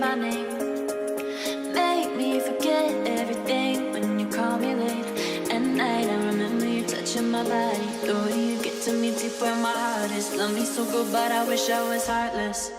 my name. Make me forget everything when you call me late at night. I remember you touching my body, the way you get to me deep where my heart is. Love me so good, but I wish I was heartless.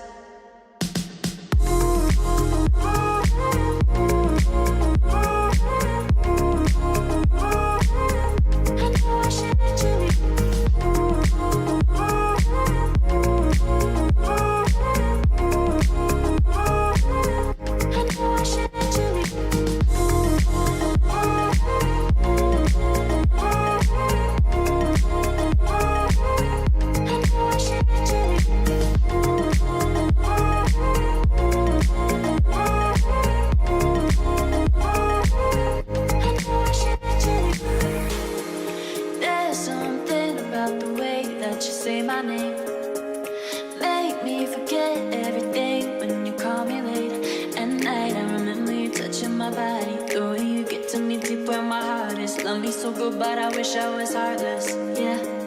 There's something about the way that you say my name. Make me forget everything when you call me late at night. I remember you touching my body, the way you get to me deep where my heart is. Love me so good, but I wish I was heartless. Yeah.